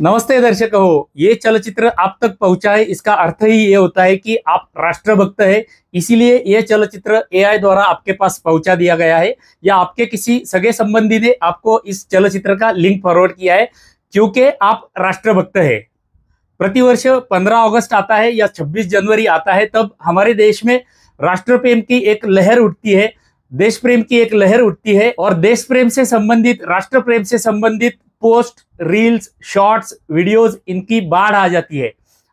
नमस्ते दर्शक हो, ये चलचित्र आप तक पहुंचा है, इसका अर्थ ही ये होता है कि आप राष्ट्रभक्त है। इसीलिए ये चलचित्र एआई द्वारा आपके पास पहुंचा दिया गया है, या आपके किसी सगे संबंधी ने आपको इस चलचित्र का लिंक फॉरवर्ड किया है, क्योंकि आप राष्ट्रभक्त है। प्रतिवर्ष 15 अगस्त आता है या 26 जनवरी आता है, तब हमारे देश में राष्ट्र प्रेम की एक लहर उठती है, देश प्रेम की एक लहर उठती है, और देश प्रेम से संबंधित, राष्ट्र प्रेम से संबंधित पोस्ट, रील्स, शॉर्ट्स, वीडियोस, इनकी बाढ़ आ जाती है।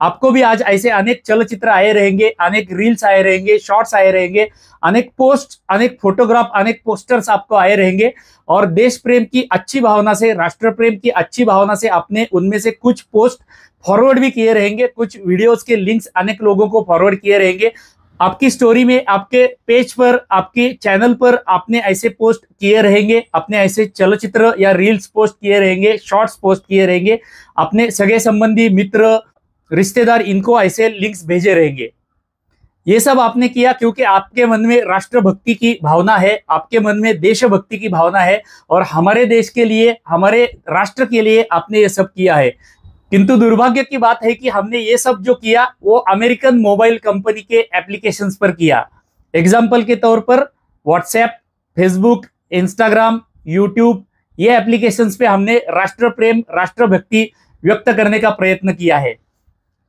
आपको भी आज ऐसे अनेक चलचित्र आए रहेंगे, अनेक रील्स आए रहेंगे, शॉर्ट्स आए रहेंगे, अनेक पोस्ट, अनेक फोटोग्राफ, अनेक पोस्टर्स आपको आए रहेंगे। और देश प्रेम की अच्छी भावना से, राष्ट्र प्रेम की अच्छी भावना से आपने उनमें से कुछ पोस्ट फॉरवर्ड भी किए रहेंगे, कुछ वीडियोस के लिंक्स अनेक लोगों को फॉरवर्ड किए रहेंगे। आपकी स्टोरी में, आपके पेज पर, आपके चैनल पर आपने ऐसे पोस्ट किए रहेंगे, अपने ऐसे चलचित्र या रील्स पोस्ट किए रहेंगे, शॉर्ट्स पोस्ट किए रहेंगे, अपने सगे संबंधी, मित्र, रिश्तेदार, इनको ऐसे लिंक्स भेजे रहेंगे। ये सब आपने किया क्योंकि आपके मन में राष्ट्रभक्ति की भावना है, आपके मन में देशभक्ति की भावना है, और हमारे देश के लिए, हमारे राष्ट्र के लिए आपने ये सब किया है। किंतु दुर्भाग्य की बात है कि हमने ये सब जो किया वो अमेरिकन मोबाइल कंपनी के एप्लीकेशंस पर किया। एग्जाम्पल के तौर पर व्हाट्सएप, फेसबुक, इंस्टाग्राम, यूट्यूब, ये एप्लीकेशंस पे हमने राष्ट्र प्रेम, राष्ट्रभक्ति व्यक्त करने का प्रयत्न किया है।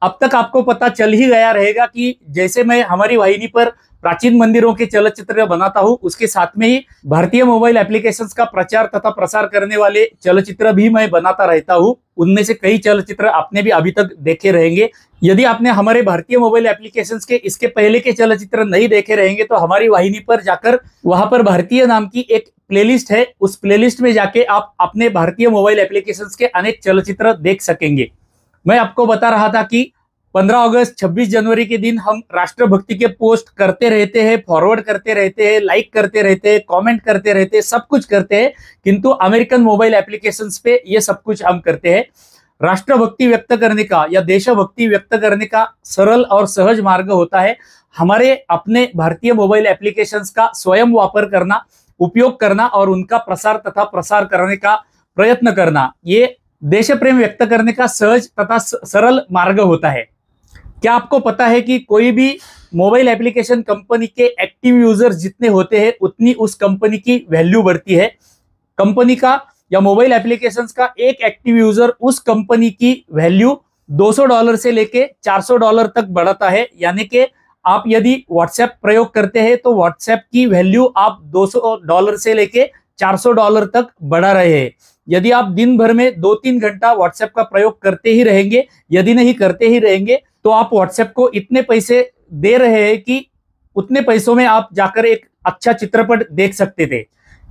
अब तक आपको पता चल ही गया रहेगा कि जैसे मैं हमारी वाहिनी पर प्राचीन मंदिरों के चलचित्र बनाता हूं, उसके साथ में ही भारतीय मोबाइल एप्लीकेशंस का प्रचार तथा प्रसार करने वाले चलचित्र भी मैं बनाता रहता हूं। उनमें से कई चलचित्र आपने भी अभी तक देखे रहेंगे। यदि आपने हमारे भारतीय मोबाइल एप्लीकेशंस के इसके पहले के चलचित्र नहीं देखे रहेंगे तो हमारी वाहिनी पर जाकर, वहां पर भारतीय नाम की एक प्लेलिस्ट है, उस प्लेलिस्ट में जाके आप अपने भारतीय मोबाइल एप्लीकेशंस के अनेक चलचित्र देख सकेंगे। मैं आपको बता रहा था कि 15 अगस्त, 26 जनवरी के दिन हम राष्ट्रभक्ति के पोस्ट करते रहते हैं, फॉरवर्ड करते रहते हैं, लाइक करते रहते हैं, कमेंट करते रहते हैं, सब कुछ करते हैं, किंतु अमेरिकन मोबाइल एप्लीकेशंस पे ये सब कुछ हम करते हैं। राष्ट्रभक्ति व्यक्त करने का या देशभक्ति व्यक्त करने का सरल और सहज मार्ग होता है हमारे अपने भारतीय मोबाइल एप्लीकेशंस का स्वयं वापर करना, उपयोग करना और उनका प्रसार तथा प्रसार करने का प्रयत्न करना। ये देश प्रेम व्यक्त करने का सहज तथा सरल मार्ग होता है। क्या आपको पता है कि कोई भी मोबाइल एप्लीकेशन कंपनी के एक्टिव यूजर्स जितने होते हैं उतनी उस कंपनी की वैल्यू बढ़ती है। कंपनी का या मोबाइल एप्लीकेशंस का एक एक्टिव यूजर उस कंपनी की वैल्यू $200 से लेके $400 तक बढ़ाता है। यानी कि आप यदि व्हाट्सएप प्रयोग करते हैं तो व्हाट्सएप की वैल्यू आप $200 से लेके $400 तक बढ़ा रहे हैं। यदि आप दिन भर में 2-3 घंटा व्हाट्सएप का प्रयोग करते ही रहेंगे, यदि नहीं करते ही रहेंगे, तो आप व्हाट्सएप को इतने पैसे दे रहे हैं कि उतने पैसों में आप जाकर एक अच्छा चित्रपट देख सकते थे।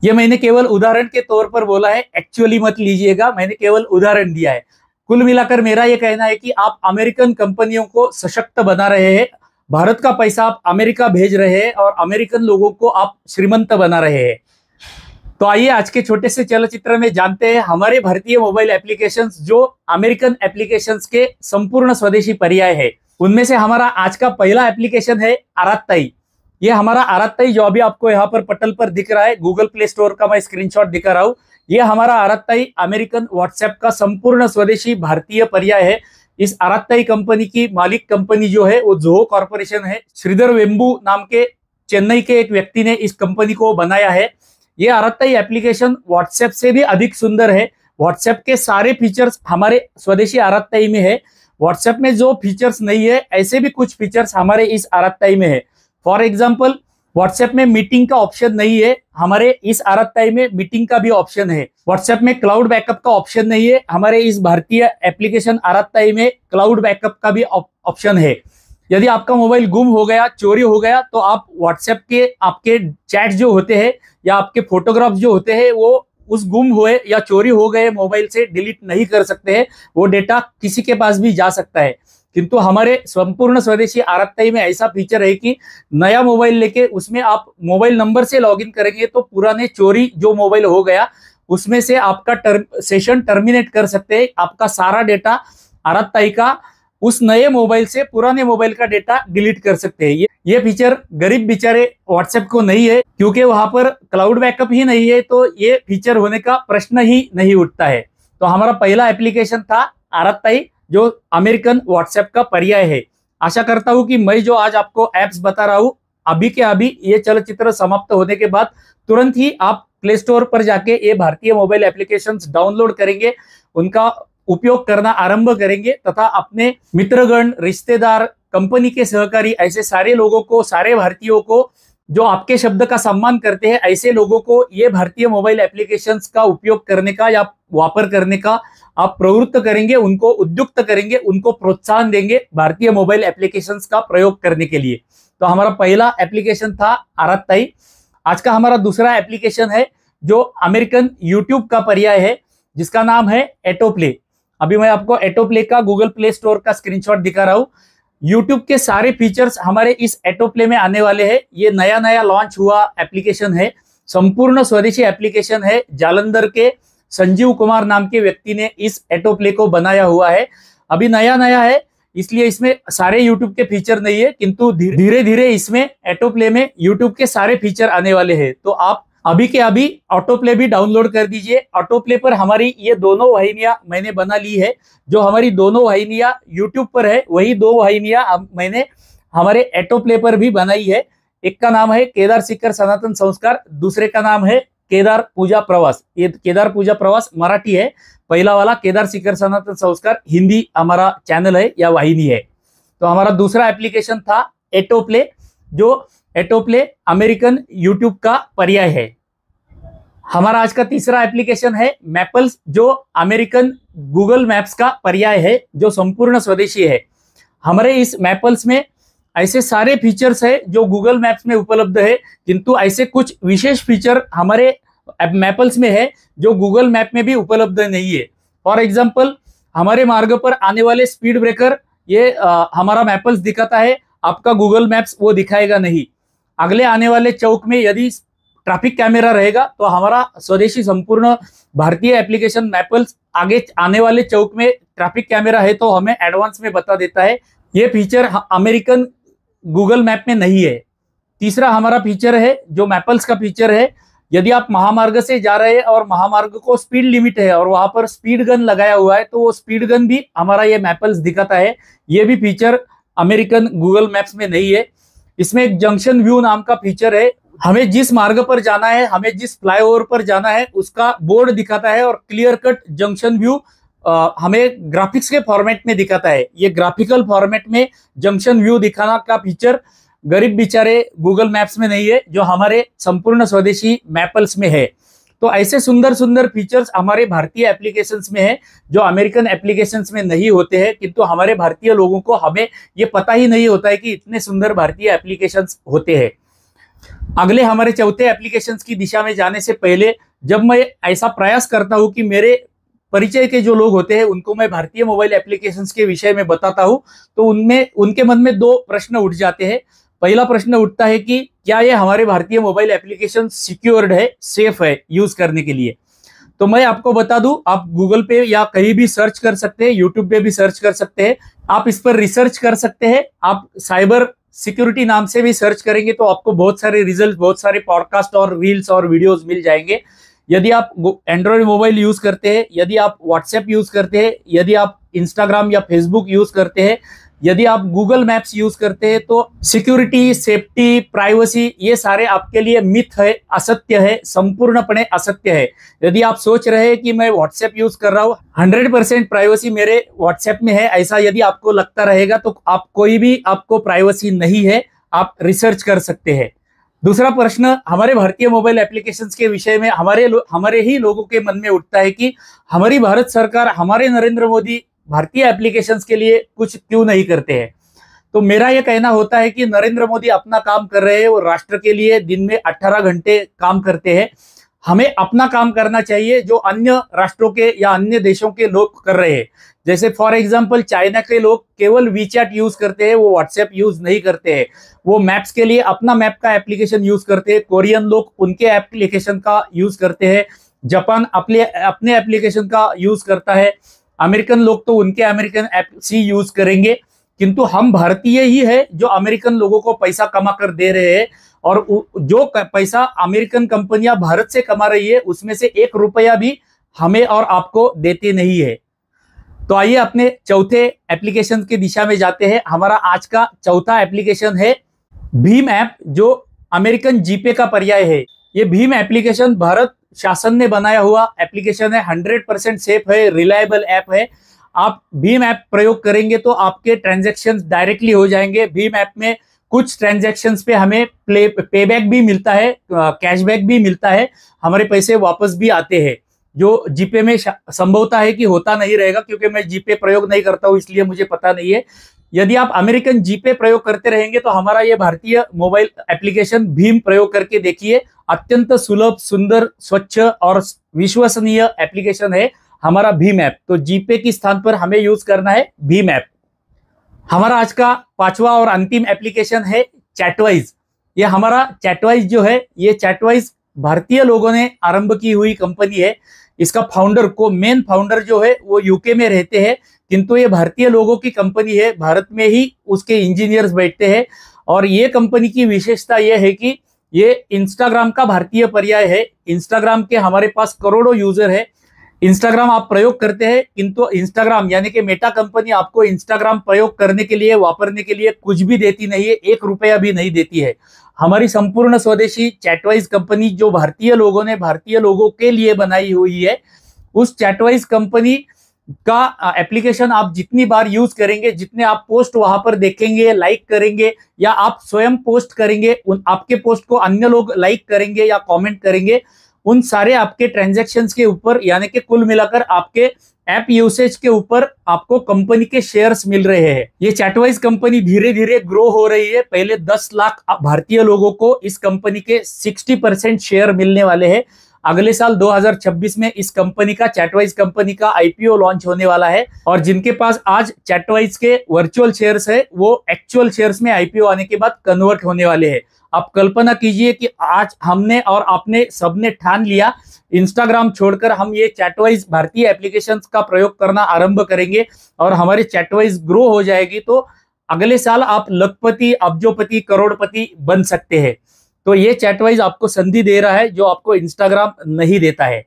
ये मैंने केवल उदाहरण के तौर पर बोला है, एक्चुअली मत लीजिएगा, मैंने केवल उदाहरण दिया है। कुल मिलाकर मेरा यह कहना है कि आप अमेरिकन कंपनियों को सशक्त बना रहे हैं, भारत का पैसा आप अमेरिका भेज रहे हैं और अमेरिकन लोगों को आप श्रीमंत बना रहे हैं। तो आइए आज के छोटे से चलचित्र में जानते हैं हमारे भारतीय मोबाइल एप्लीकेशंस जो अमेरिकन एप्लीकेशंस के संपूर्ण स्वदेशी पर्याय है। उनमें से हमारा आज का पहला एप्लीकेशन है आरात्ताई। ये हमारा आरात्ताई जो अभी आपको यहाँ पर पटल पर दिख रहा है, गूगल प्ले स्टोर का मैं स्क्रीनशॉट दिखा रहा हूँ। ये हमारा आरात्ताई अमेरिकन व्हाट्सएप का संपूर्ण स्वदेशी भारतीय पर्याय है। इस आरात्ताई कंपनी की मालिक कंपनी जो है वो जोहो कॉर्पोरेशन है। श्रीधर वेम्बू नाम के चेन्नई के एक व्यक्ति ने इस कंपनी को बनाया है। ये आरात्ताई एप्लीकेशन व्हाट्सएप से भी अधिक सुंदर है। व्हाट्सएप के सारे फीचर्स हमारे स्वदेशी आरात्ताई में है। व्हाट्सएप में जो फीचर्स नहीं है, ऐसे भी कुछ फीचर्स हमारे इस आरात्ताई में है। फॉर एग्जांपल, व्हाट्सएप में मीटिंग का ऑप्शन नहीं है, हमारे इस आरात्ताई में मीटिंग का भी ऑप्शन है। व्हाट्सएप में क्लाउड बैकअप का ऑप्शन नहीं है, हमारे इस भारतीय एप्लीकेशन आरात्ताई में क्लाउड बैकअप का भी ऑप्शन है। यदि आपका मोबाइल गुम हो गया, चोरी हो गया, तो आप व्हाट्सएप के आपके चैट जो होते हैं या आपके फोटोग्राफ जो होते हैं वो उस गुम हुए या चोरी हो गए मोबाइल से डिलीट नहीं कर सकते हैं। वो डेटा किसी के पास भी जा सकता है। किंतु हमारे संपूर्ण स्वदेशी आरात्ताई में ऐसा फीचर है कि नया मोबाइल लेके उसमें आप मोबाइल नंबर से लॉगिन करेंगे तो पुराने चोरी जो मोबाइल हो गया उसमें से आपका सेशन टर्मिनेट कर सकते हैं। आपका सारा डेटा आरात्ताई का उस नए मोबाइल से पुराने मोबाइल का डेटा डिलीट कर सकते हैं। ये फीचर गरीब बेचारे व्हाट्सएप को नहीं है, क्योंकि वहां पर क्लाउड बैकअप ही नहीं है, तो ये फीचर होने का प्रश्न ही नहीं उठता है। तो हमारा पहला एप्लीकेशन था आरात्ताई, जो अमेरिकन व्हाट्सएप का पर्याय है। आशा करता हूं कि मैं जो आज आपको एप्स बता रहा हूं, अभी के अभी ये चलचित्र समाप्त होने के बाद तुरंत ही आप प्ले स्टोर पर जाके ये भारतीय मोबाइल एप्लीकेशंस डाउनलोड करेंगे, उनका उपयोग करना आरंभ करेंगे तथा अपने मित्रगण, रिश्तेदार, कंपनी के सहकारी, ऐसे सारे लोगों को, सारे भारतीयों को जो आपके शब्द का सम्मान करते हैं, ऐसे लोगों को ये भारतीय मोबाइल एप्लीकेशंस का उपयोग करने का या वापर करने का आप प्रवृत्त करेंगे, उनको उद्युक्त करेंगे, उनको प्रोत्साहन देंगे भारतीय मोबाइल एप्लीकेशंस का प्रयोग करने के लिए। तो हमारा पहला एप्लीकेशन था आरात्ताई। आज का हमारा दूसरा एप्लीकेशन है जो अमेरिकन यूट्यूब का पर्याय है, जिसका नाम है एटोप्ले। अभी मैं आपको एटोप्ले का गूगल प्ले स्टोर का स्क्रीनशॉट दिखा रहा हूं। यूट्यूब के सारे फीचर्स हमारे इस एटोप्ले में आने वाले हैं। ये नया नया लॉन्च हुआ एप्लीकेशन है, संपूर्ण स्वदेशी एप्लीकेशन है। जालंधर के संजीव कुमार नाम के व्यक्ति ने इस एटोप्ले को बनाया हुआ है। अभी नया नया है, इसलिए इसमें सारे यूट्यूब के फीचर नहीं है, किंतु धीरे धीरे इसमें एटोप्ले में यूट्यूब के सारे फीचर आने वाले हैं। तो आप अभी के अभी ऑटोप्ले भी डाउनलोड कर दीजिए। ऑटोप्ले पर हमारी ये दोनों वाहिनियां मैंने बना ली है। जो हमारी दोनों वाहिनियां यूट्यूब पर है, वही दो वाहिनियां मैंने हमारे एटोप्ले पर भी बनाई है। एक का नाम है केदार सीकर सनातन संस्कार, दूसरे का नाम है केदार पूजा प्रवास। ये केदार पूजा प्रवास मराठी है, पहला वाला केदार सीकर सनातन संस्कार हिंदी हमारा चैनल है या वाहिनी है। तो हमारा दूसरा एप्लीकेशन था एटोप्ले, जो एटोप्ले अमेरिकन यूट्यूब का पर्याय है। हमारा आज का तीसरा एप्लीकेशन है मैपल्स, जो अमेरिकन गूगल मैप्स का पर्याय है, जो संपूर्ण स्वदेशी है। हमारे इस मैपल्स में ऐसे सारे फीचर्स है जो गूगल मैप्स में उपलब्ध है, किंतु ऐसे कुछ विशेष फीचर हमारे मैपल्स में है जो गूगल मैप में भी उपलब्ध नहीं है। फॉर एग्जाम्पल, हमारे मार्ग पर आने वाले स्पीड ब्रेकर ये हमारा मैपल्स दिखाता है, आपका गूगल मैप्स वो दिखाएगा नहीं। अगले आने वाले चौक में यदि ट्रैफिक कैमरा रहेगा तो हमारा स्वदेशी संपूर्ण भारतीय एप्लीकेशन मैपल्स आगे आने वाले चौक में ट्रैफिक कैमरा है तो हमें एडवांस में बता देता है। ये फीचर अमेरिकन गूगल मैप में नहीं है। तीसरा हमारा फीचर है जो मैपल्स का फीचर है, यदि आप महामार्ग से जा रहे हैं और महामार्ग को स्पीड लिमिट है और वहां पर स्पीड गन लगाया हुआ है, तो वो स्पीड गन भी हमारा ये मैपल्स दिखाता है। ये भी फीचर अमेरिकन गूगल मैप्स में नहीं है। इसमें एक जंक्शन व्यू नाम का फीचर है, हमें जिस मार्ग पर जाना है, हमें जिस फ्लाईओवर पर जाना है, उसका बोर्ड दिखाता है और क्लियर कट जंक्शन व्यू हमें ग्राफिक्स के फॉर्मेट में दिखाता है। ये ग्राफिकल फॉर्मेट में जंक्शन व्यू दिखाना का फीचर गरीब बेचारे गूगल मैप्स में नहीं है, जो हमारे संपूर्ण स्वदेशी मैपल्स में है। तो ऐसे सुंदर सुंदर फीचर्स हमारे भारतीय एप्लीकेशंस में है जो अमेरिकन एप्लीकेशंस में नहीं होते हैं, किंतु हमारे भारतीय लोगों को हमें ये पता ही नहीं होता है कि इतने सुंदर भारतीय एप्लीकेशंस होते हैं। अगले हमारे चौथे एप्लीकेशंस की दिशा में जाने से पहले, जब मैं ऐसा प्रयास करता हूं कि मेरे परिचय के जो लोग होते हैं उनको मैं भारतीय मोबाइल एप्लीकेशंस के विषय में बताता हूं, तो उनमें उनके मन में दो प्रश्न उठ जाते हैं। पहला प्रश्न उठता है कि क्या ये हमारे भारतीय मोबाइल एप्लीकेशन सिक्योर्ड है, सेफ है यूज करने के लिए। तो मैं आपको बता दूं, आप गूगल पे या कहीं भी सर्च कर सकते हैं, यूट्यूब पे भी सर्च कर सकते हैं, आप इस पर रिसर्च कर सकते हैं। आप साइबर सिक्योरिटी नाम से भी सर्च करेंगे तो आपको बहुत सारे रिजल्ट, बहुत सारे पॉडकास्ट और रील्स और वीडियोस मिल जाएंगे। यदि आप एंड्रॉइड मोबाइल यूज करते हैं, यदि आप व्हाट्सएप यूज करते हैं, यदि आप इंस्टाग्राम या फेसबुक यूज करते हैं, यदि आप गूगल मैप्स यूज करते हैं, तो सिक्योरिटी, सेफ्टी, प्राइवेसी ये सारे आपके लिए मिथ है, असत्य है, संपूर्णपणे असत्य है। यदि आप सोच रहे हैं कि मैं व्हाट्सएप यूज कर रहा हूं, 100% प्राइवेसी मेरे व्हाट्सएप में है, ऐसा यदि आपको लगता रहेगा तो आप कोई भी आपको प्राइवेसी नहीं है, आप रिसर्च कर सकते हैं। दूसरा प्रश्न हमारे भारतीय मोबाइल एप्लीकेशंस के विषय में हमारे ही लोगों के मन में उठता है कि हमारी भारत सरकार, हमारे नरेंद्र मोदी भारतीय एप्लीकेशंस के लिए कुछ क्यों नहीं करते हैं। तो मेरा यह कहना होता है कि नरेंद्र मोदी अपना काम कर रहे हैं, वो राष्ट्र के लिए दिन में 18 घंटे काम करते हैं। हमें अपना काम करना चाहिए जो अन्य राष्ट्रों के या अन्य देशों के लोग कर रहे हैं। जैसे फॉर एग्जांपल चाइना के लोग केवल वीचैट यूज करते हैं, वो व्हाट्सएप यूज नहीं करते हैं, वो मैप्स के लिए अपना मैप का एप्लीकेशन यूज करते हैं। कोरियन लोग उनके एप्लीकेशन का यूज करते हैं, जापान अपने एप्लीकेशन का यूज करता है, अमेरिकन लोग तो उनके अमेरिकन ऐप सी यूज करेंगे। किंतु हम भारतीय ही है जो अमेरिकन लोगों को पैसा कमा कर दे रहे हैं, और जो पैसा अमेरिकन कंपनियां भारत से कमा रही है उसमें से 1 रुपया भी हमें और आपको देते नहीं है। तो आइए अपने चौथे एप्लीकेशन की दिशा में जाते हैं। हमारा आज का चौथा एप्लीकेशन है भीम ऐप, जो अमेरिकन जीपे का पर्याय है। ये भीम एप्लीकेशन भारत शासन ने बनाया हुआ एप्लीकेशन है, 100% सेफ है, रिलायबल ऐप है। आप भीम ऐप प्रयोग करेंगे तो आपके ट्रांजैक्शंस डायरेक्टली हो जाएंगे। भीम ऐप में कुछ ट्रांजैक्शंस पे हमें पेबैक भी मिलता है, कैशबैक भी मिलता है, हमारे पैसे वापस भी आते हैं, जो जीपे में संभवता है कि होता नहीं रहेगा, क्योंकि मैं जीपे प्रयोग नहीं करता हूं, इसलिए मुझे पता नहीं है। यदि आप अमेरिकन जीपे प्रयोग करते रहेंगे तो हमारा ये भारतीय मोबाइल एप्लीकेशन भीम प्रयोग करके देखिए। अत्यंत सुलभ, सुंदर, स्वच्छ और विश्वसनीय एप्लीकेशन है हमारा भीम ऐप। तो जीपे के स्थान पर हमें यूज करना है भीम ऐप। हमारा आज का पांचवा और अंतिम एप्लीकेशन है चैटवाइज। ये हमारा चैटवाइज जो है, ये चैटवाइज भारतीय लोगों ने आरंभ की हुई कंपनी है। इसका मेन फाउंडर जो है वो यूके में रहते हैं, किंतु ये भारतीय लोगों की कंपनी है, भारत में ही उसके इंजीनियर्स बैठते हैं। और ये कंपनी की विशेषता ये है कि ये इंस्टाग्राम का भारतीय पर्याय है। इंस्टाग्राम के हमारे पास करोड़ों यूजर है। इंस्टाग्राम आप प्रयोग करते हैं, किंतु इंस्टाग्राम यानी कि मेटा कंपनी आपको इंस्टाग्राम प्रयोग करने के लिए, वापरने के लिए कुछ भी देती नहीं है, 1 रुपया भी नहीं देती है। हमारी संपूर्ण स्वदेशी चैटवाइज कंपनी, जो भारतीय लोगों ने भारतीय लोगों के लिए बनाई हुई है, उस चैटवाइज कंपनी का एप्लीकेशन आप जितनी बार यूज करेंगे, जितने आप पोस्ट वहां पर देखेंगे, लाइक करेंगे, या आप स्वयं पोस्ट करेंगे, आपके पोस्ट को अन्य लोग लाइक करेंगे या कमेंट करेंगे, उन सारे आपके ट्रांजैक्शंस के ऊपर, यानी कि कुल मिलाकर आपके ऐप यूसेज के ऊपर आपको कंपनी के शेयर्स मिल रहे हैं। ये चैटवाइज कंपनी धीरे धीरे ग्रो हो रही है। पहले 10 लाख भारतीय लोगों को इस कंपनी के 60% शेयर मिलने वाले हैं। अगले साल 2026 में इस कंपनी का, चैटवाइज कंपनी का आईपीओ लॉन्च होने वाला है। और जिनके पास आज चैटवाइज के वर्चुअल शेयर्स है, वो एक्चुअल शेयर्स में आईपीओ आने के बाद कन्वर्ट होने वाले हैं। आप कल्पना कीजिए कि आज हमने और आपने सबने ठान लिया, इंस्टाग्राम छोड़कर हम ये चैटवाइज भारतीय एप्लीकेशंस का प्रयोग करना आरंभ करेंगे और हमारी चैटवाइज ग्रो हो जाएगी। तो अगले साल आप लखपति, अब्जोपति, करोड़पति बन सकते हैं। तो ये चैटवाइज आपको संधि दे रहा है, जो आपको इंस्टाग्राम नहीं देता है।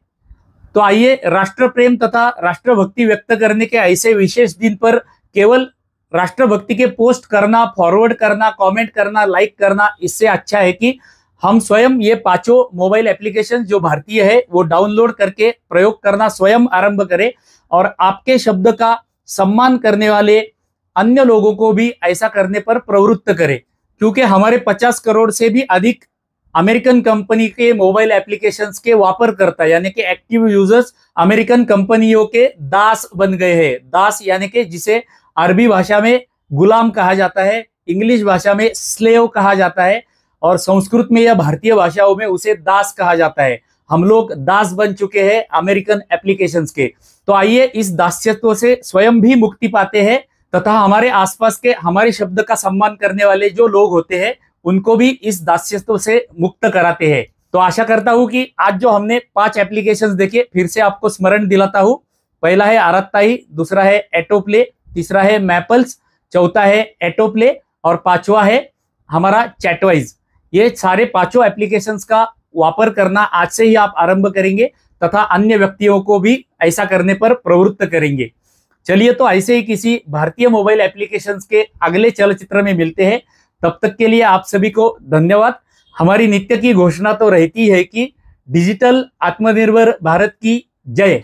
तो आइए, राष्ट्र प्रेम तथा राष्ट्रभक्ति व्यक्त करने के ऐसे विशेष दिन पर केवल राष्ट्रभक्ति के पोस्ट करना, फॉरवर्ड करना, कमेंट करना, लाइक करना, इससे अच्छा है कि हम स्वयं ये पांचों मोबाइल एप्लीकेशन जो भारतीय है वो डाउनलोड करके प्रयोग करना स्वयं आरंभ करें, और आपके शब्द का सम्मान करने वाले अन्य लोगों को भी ऐसा करने पर प्रवृत्त करें। क्योंकि हमारे 50 करोड़ से भी अधिक अमेरिकन कंपनी के मोबाइल एप्लीकेशंस के वापरकर्ता, यानी कि एक्टिव यूजर्स, अमेरिकन कंपनियों के दास बन गए हैं। दास यानी कि जिसे अरबी भाषा में गुलाम कहा जाता है, इंग्लिश भाषा में स्लेव कहा जाता है, और संस्कृत में या भारतीय भाषाओं में उसे दास कहा जाता है। हम लोग दास बन चुके हैं अमेरिकन एप्लीकेशंस के। तो आइए इस दास्यत्व से स्वयं भी मुक्ति पाते हैं, तथा हमारे आसपास के हमारे शब्द का सम्मान करने वाले जो लोग होते हैं उनको भी इस दास्यत्व से मुक्त कराते हैं। तो आशा करता हूं कि आज जो हमने 5 एप्लीकेशंस देखे, फिर से आपको स्मरण दिलाता हूं। पहला है आरात्ताई, दूसरा है एटोप्ले, तीसरा है मैपल्स, चौथा है एटोप्ले, और पांचवा है हमारा चैटवाइज। ये सारे पांचों एप्लीकेशंस का वापर करना आज से ही आप आरंभ करेंगे, तथा अन्य व्यक्तियों को भी ऐसा करने पर प्रवृत्त करेंगे। चलिए, तो ऐसे ही किसी भारतीय मोबाइल एप्लीकेशंस के अगले चलचित्र में मिलते हैं। तब तक के लिए आप सभी को धन्यवाद। हमारी नित्य की घोषणा तो रहती है कि डिजिटल आत्मनिर्भर भारत की जय।